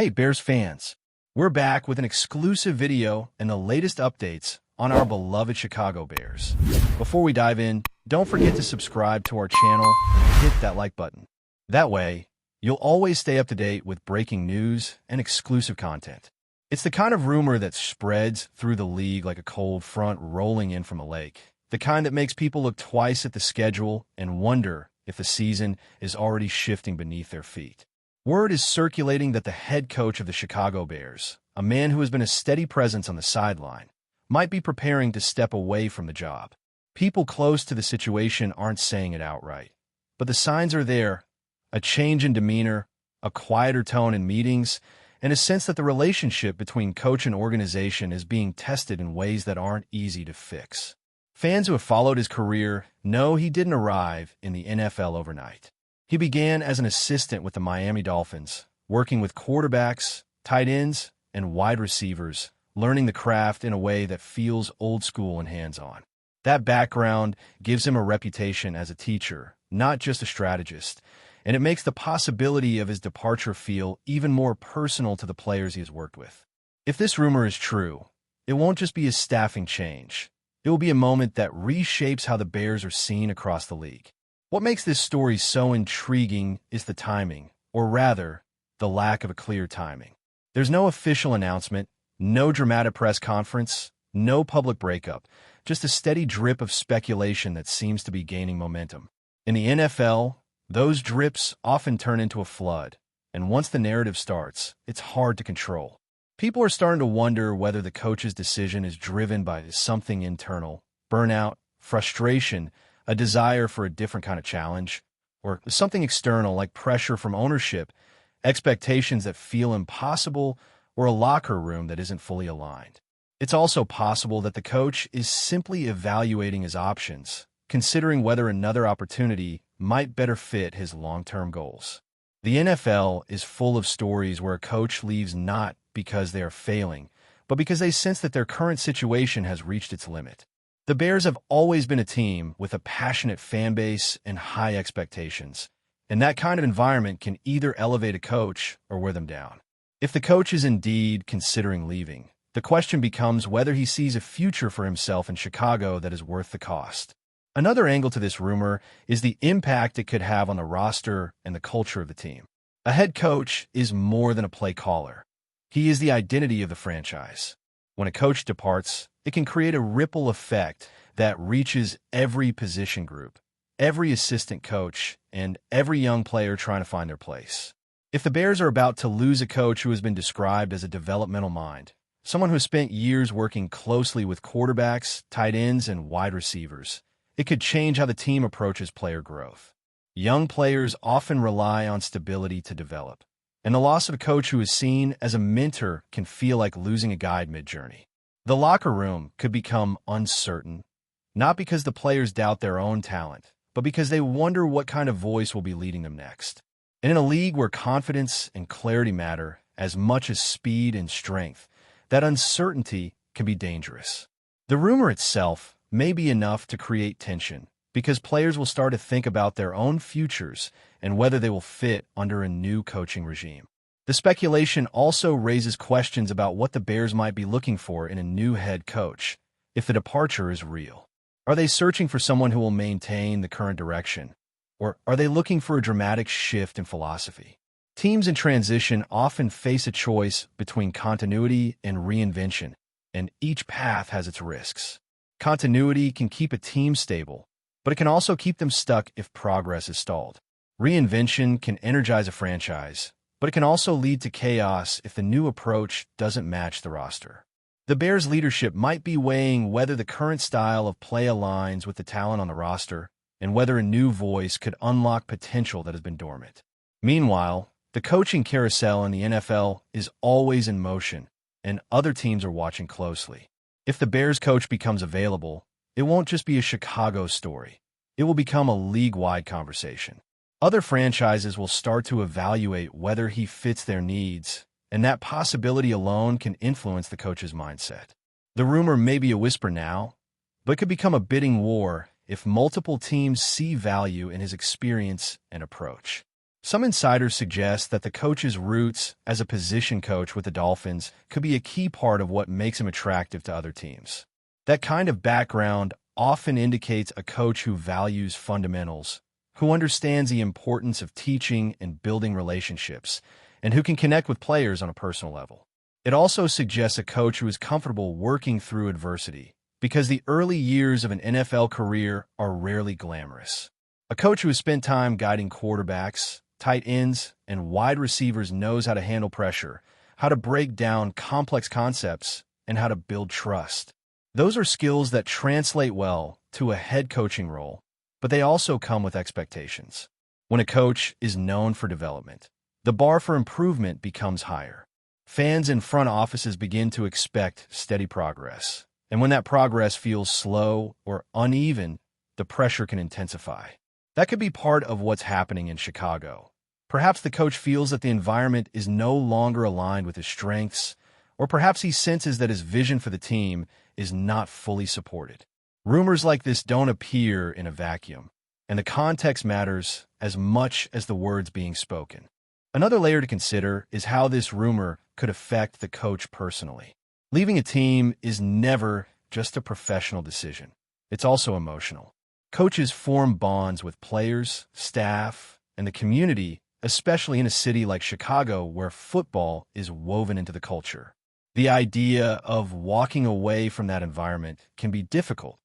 Hey Bears fans, we're back with an exclusive video and the latest updates on our beloved Chicago Bears. Before we dive in, don't forget to subscribe to our channel and hit that like button. That way, you'll always stay up to date with breaking news and exclusive content. It's the kind of rumor that spreads through the league like a cold front rolling in from a lake. The kind that makes people look twice at the schedule and wonder if the season is already shifting beneath their feet. Word is circulating that the head coach of the Chicago Bears, a man who has been a steady presence on the sideline, might be preparing to step away from the job. People close to the situation aren't saying it outright, but the signs are there: a change in demeanor, a quieter tone in meetings, and a sense that the relationship between coach and organization is being tested in ways that aren't easy to fix. Fans who have followed his career know he didn't arrive in the NFL overnight. He began as an assistant with the Miami Dolphins, working with quarterbacks, tight ends, and wide receivers, learning the craft in a way that feels old school and hands-on. That background gives him a reputation as a teacher, not just a strategist, and it makes the possibility of his departure feel even more personal to the players he has worked with. If this rumor is true, it won't just be a staffing change. It will be a moment that reshapes how the Bears are seen across the league. What makes this story so intriguing is the timing, or rather, the lack of a clear timing. There's no official announcement, no dramatic press conference, no public breakup, just a steady drip of speculation that seems to be gaining momentum. In the NFL, those drips often turn into a flood, and once the narrative starts, it's hard to control. People are starting to wonder whether the coach's decision is driven by something internal: burnout, frustration, a desire for a different kind of challenge, or something external like pressure from ownership, expectations that feel impossible, or a locker room that isn't fully aligned. It's also possible that the coach is simply evaluating his options, considering whether another opportunity might better fit his long-term goals. The NFL is full of stories where a coach leaves not because they are failing, but because they sense that their current situation has reached its limit. The Bears have always been a team with a passionate fan base and high expectations, and that kind of environment can either elevate a coach or wear them down. If the coach is indeed considering leaving, the question becomes whether he sees a future for himself in Chicago that is worth the cost. Another angle to this rumor is the impact it could have on the roster and the culture of the team. A head coach is more than a play caller. He is the identity of the franchise. When a coach departs, it can create a ripple effect that reaches every position group, every assistant coach, and every young player trying to find their place. If the Bears are about to lose a coach who has been described as a developmental mind, someone who has spent years working closely with quarterbacks, tight ends, and wide receivers, it could change how the team approaches player growth. Young players often rely on stability to develop, and the loss of a coach who is seen as a mentor can feel like losing a guide mid-journey. The locker room could become uncertain, not because the players doubt their own talent, but because they wonder what kind of voice will be leading them next. And in a league where confidence and clarity matter as much as speed and strength, that uncertainty can be dangerous. The rumor itself may be enough to create tension, because players will start to think about their own futures and whether they will fit under a new coaching regime. The speculation also raises questions about what the Bears might be looking for in a new head coach if the departure is real. Are they searching for someone who will maintain the current direction, or are they looking for a dramatic shift in philosophy? Teams in transition often face a choice between continuity and reinvention, and each path has its risks. Continuity can keep a team stable, but it can also keep them stuck if progress is stalled. Reinvention can energize a franchise, but it can also lead to chaos if the new approach doesn't match the roster. The Bears' leadership might be weighing whether the current style of play aligns with the talent on the roster and whether a new voice could unlock potential that has been dormant. Meanwhile, the coaching carousel in the NFL is always in motion, and other teams are watching closely. If the Bears coach becomes available, it won't just be a Chicago story. It will become a league-wide conversation. Other franchises will start to evaluate whether he fits their needs, and that possibility alone can influence the coach's mindset. The rumor may be a whisper now, but could become a bidding war if multiple teams see value in his experience and approach. Some insiders suggest that the coach's roots as a position coach with the Dolphins could be a key part of what makes him attractive to other teams. That kind of background often indicates a coach who values fundamentals, who understands the importance of teaching and building relationships, and who can connect with players on a personal level. It also suggests a coach who is comfortable working through adversity, because the early years of an NFL career are rarely glamorous. A coach who has spent time guiding quarterbacks, tight ends, and wide receivers knows how to handle pressure, how to break down complex concepts, and how to build trust. Those are skills that translate well to a head coaching role, but they also come with expectations. When a coach is known for development, the bar for improvement becomes higher. Fans and front offices begin to expect steady progress, and when that progress feels slow or uneven, the pressure can intensify. That could be part of what's happening in Chicago. Perhaps the coach feels that the environment is no longer aligned with his strengths, or perhaps he senses that his vision for the team is not fully supported. Rumors like this don't appear in a vacuum, and the context matters as much as the words being spoken. Another layer to consider is how this rumor could affect the coach personally. Leaving a team is never just a professional decision. It's also emotional. Coaches form bonds with players, staff, and the community, especially in a city like Chicago where football is woven into the culture. The idea of walking away from that environment can be difficult,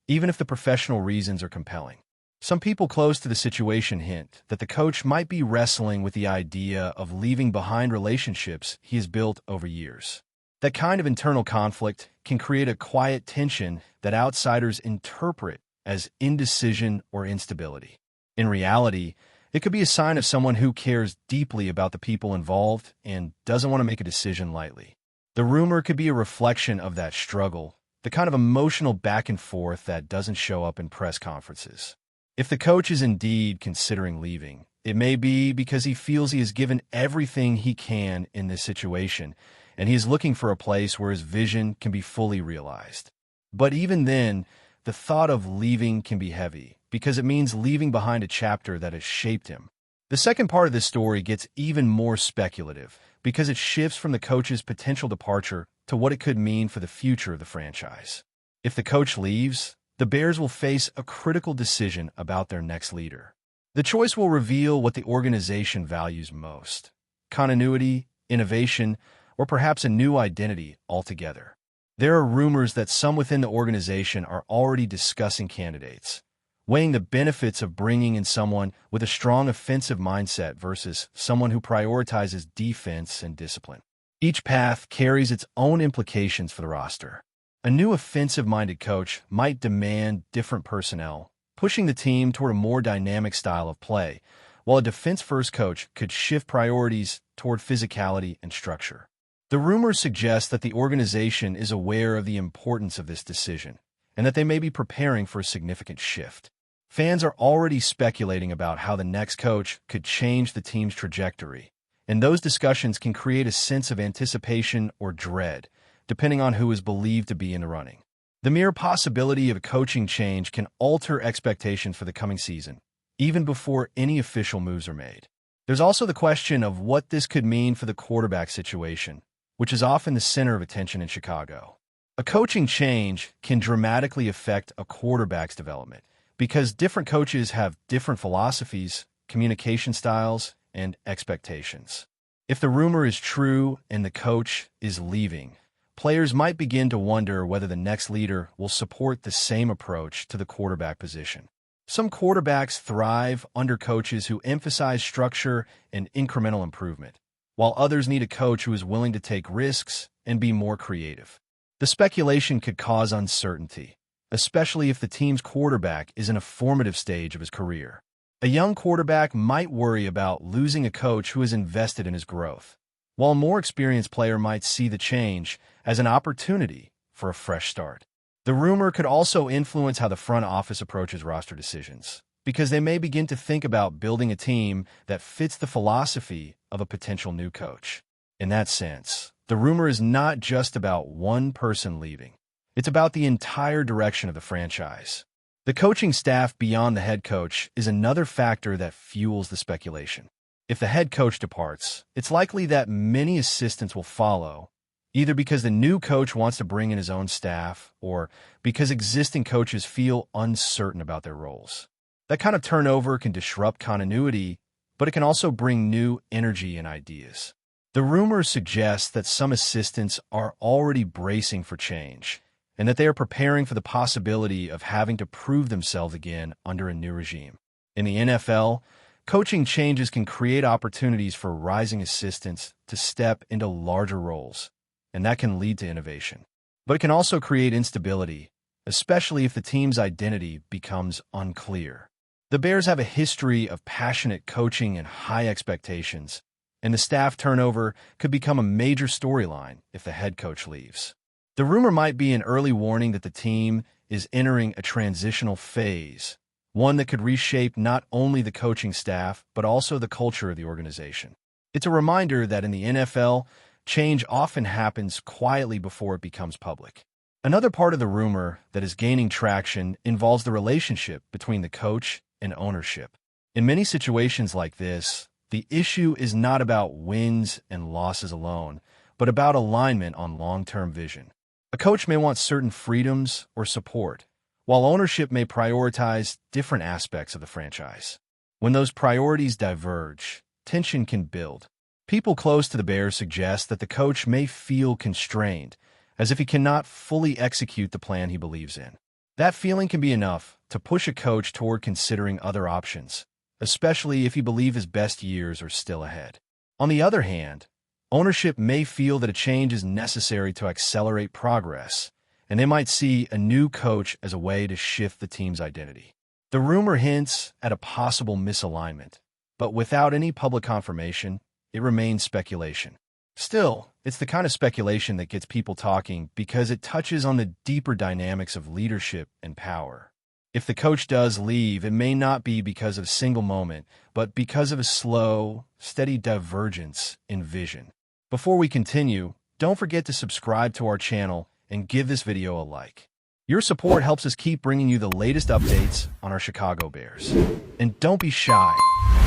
even if the professional reasons are compelling. Some people close to the situation hint that the coach might be wrestling with the idea of leaving behind relationships he has built over years. That kind of internal conflict can create a quiet tension that outsiders interpret as indecision or instability. In reality, it could be a sign of someone who cares deeply about the people involved and doesn't want to make a decision lightly. The rumor could be a reflection of that struggle, the kind of emotional back and forth that doesn't show up in press conferences. If the coach is indeed considering leaving, it may be because he feels he has given everything he can in this situation, and he is looking for a place where his vision can be fully realized. But even then, the thought of leaving can be heavy, because it means leaving behind a chapter that has shaped him. The second part of this story gets even more speculative, because it shifts from the coach's potential departure to what it could mean for the future of the franchise. If the coach leaves, the Bears will face a critical decision about their next leader. The choice will reveal what the organization values most: continuity, innovation, or perhaps a new identity altogether. There are rumors that some within the organization are already discussing candidates, weighing the benefits of bringing in someone with a strong offensive mindset versus someone who prioritizes defense and discipline. Each path carries its own implications for the roster. A new offensive-minded coach might demand different personnel, pushing the team toward a more dynamic style of play, while a defense-first coach could shift priorities toward physicality and structure. The rumors suggest that the organization is aware of the importance of this decision, and that they may be preparing for a significant shift. Fans are already speculating about how the next coach could change the team's trajectory, and those discussions can create a sense of anticipation or dread, depending on who is believed to be in the running. The mere possibility of a coaching change can alter expectations for the coming season, even before any official moves are made. There's also the question of what this could mean for the quarterback situation, which is often the center of attention in Chicago. A coaching change can dramatically affect a quarterback's development, because different coaches have different philosophies, communication styles, and expectations. If the rumor is true and the coach is leaving, players might begin to wonder whether the next leader will support the same approach to the quarterback position. Some quarterbacks thrive under coaches who emphasize structure and incremental improvement, while others need a coach who is willing to take risks and be more creative. The speculation could cause uncertainty, especially if the team's quarterback is in a formative stage of his career. A young quarterback might worry about losing a coach who has invested in his growth, while a more experienced player might see the change as an opportunity for a fresh start. The rumor could also influence how the front office approaches roster decisions, because they may begin to think about building a team that fits the philosophy of a potential new coach. In that sense, the rumor is not just about one person leaving. It's about the entire direction of the franchise. The coaching staff beyond the head coach is another factor that fuels the speculation. If the head coach departs, it's likely that many assistants will follow, either because the new coach wants to bring in his own staff or because existing coaches feel uncertain about their roles. That kind of turnover can disrupt continuity, but it can also bring new energy and ideas. The rumors suggest that some assistants are already bracing for change and that they are preparing for the possibility of having to prove themselves again under a new regime. In the NFL, coaching changes can create opportunities for rising assistants to step into larger roles, and that can lead to innovation. But it can also create instability, especially if the team's identity becomes unclear. The Bears have a history of passionate coaching and high expectations, and the staff turnover could become a major storyline if the head coach leaves. The rumor might be an early warning that the team is entering a transitional phase, one that could reshape not only the coaching staff, but also the culture of the organization. It's a reminder that in the NFL, change often happens quietly before it becomes public. Another part of the rumor that is gaining traction involves the relationship between the coach and ownership. In many situations like this, the issue is not about wins and losses alone, but about alignment on long-term vision. A coach may want certain freedoms or support, while ownership may prioritize different aspects of the franchise. When those priorities diverge, tension can build. People close to the Bears suggest that the coach may feel constrained, as if he cannot fully execute the plan he believes in. That feeling can be enough to push a coach toward considering other options, especially if he believes his best years are still ahead. On the other hand, ownership may feel that a change is necessary to accelerate progress, and they might see a new coach as a way to shift the team's identity. The rumor hints at a possible misalignment, but without any public confirmation, it remains speculation. Still, it's the kind of speculation that gets people talking because it touches on the deeper dynamics of leadership and power. If the coach does leave, it may not be because of a single moment, but because of a slow, steady divergence in vision. Before we continue, don't forget to subscribe to our channel and give this video a like. Your support helps us keep bringing you the latest updates on our Chicago Bears. And don't be shy.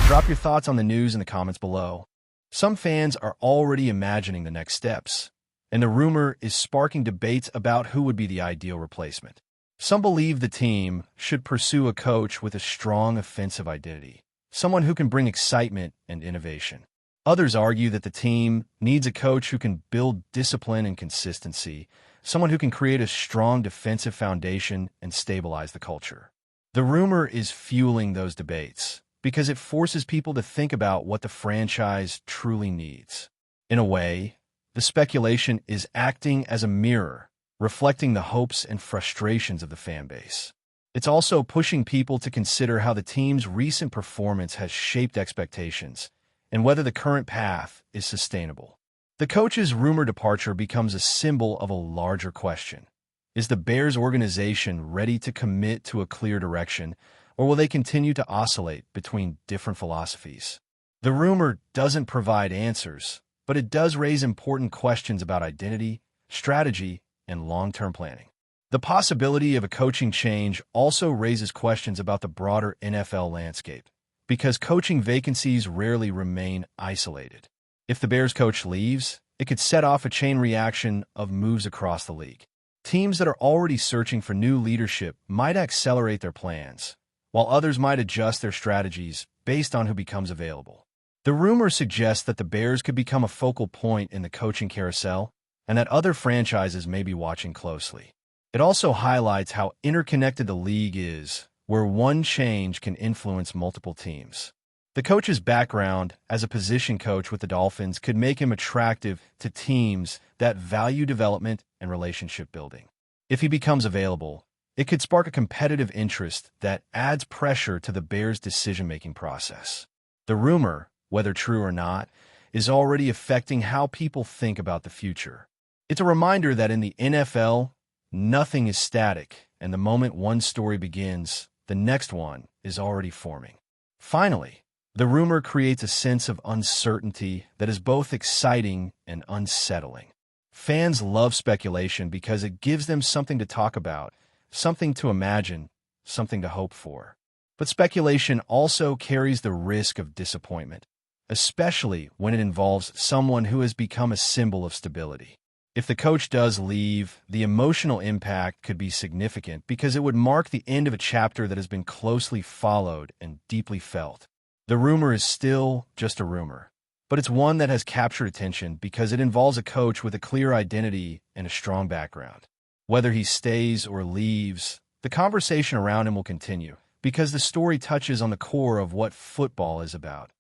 Drop your thoughts on the news in the comments below. Some fans are already imagining the next steps, and the rumor is sparking debates about who would be the ideal replacement. Some believe the team should pursue a coach with a strong offensive identity, someone who can bring excitement and innovation. Others argue that the team needs a coach who can build discipline and consistency, someone who can create a strong defensive foundation and stabilize the culture. The rumor is fueling those debates because it forces people to think about what the franchise truly needs. In a way, the speculation is acting as a mirror, reflecting the hopes and frustrations of the fan base. It's also pushing people to consider how the team's recent performance has shaped expectations and whether the current path is sustainable. The coach's rumored departure becomes a symbol of a larger question. Is the Bears organization ready to commit to a clear direction, or will they continue to oscillate between different philosophies? The rumor doesn't provide answers, but it does raise important questions about identity, strategy, and long-term planning. The possibility of a coaching change also raises questions about the broader NFL landscape, because coaching vacancies rarely remain isolated. If the Bears coach leaves, it could set off a chain reaction of moves across the league. Teams that are already searching for new leadership might accelerate their plans, while others might adjust their strategies based on who becomes available. The rumor suggests that the Bears could become a focal point in the coaching carousel, and that other franchises may be watching closely. It also highlights how interconnected the league is, where one change can influence multiple teams. The coach's background as a position coach with the Dolphins could make him attractive to teams that value development and relationship building. If he becomes available, it could spark a competitive interest that adds pressure to the Bears' decision-making process. The rumor, whether true or not, is already affecting how people think about the future. It's a reminder that in the NFL, nothing is static, and the moment one story begins, the next one is already forming. Finally, the rumor creates a sense of uncertainty that is both exciting and unsettling. Fans love speculation because it gives them something to talk about, something to imagine, something to hope for. But speculation also carries the risk of disappointment, especially when it involves someone who has become a symbol of stability. If the coach does leave, the emotional impact could be significant because it would mark the end of a chapter that has been closely followed and deeply felt. The rumor is still just a rumor, but it's one that has captured attention because it involves a coach with a clear identity and a strong background. Whether he stays or leaves, the conversation around him will continue because the story touches on the core of what football is about: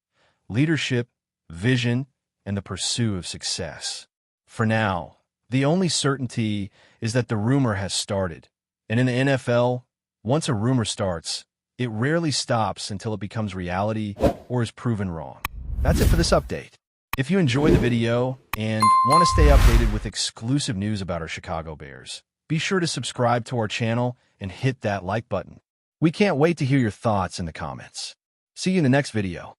leadership, vision, and the pursuit of success. For now, the only certainty is that the rumor has started. And in the NFL, once a rumor starts, it rarely stops until it becomes reality or is proven wrong. That's it for this update. If you enjoyed the video and want to stay updated with exclusive news about our Chicago Bears, be sure to subscribe to our channel and hit that like button. We can't wait to hear your thoughts in the comments. See you in the next video.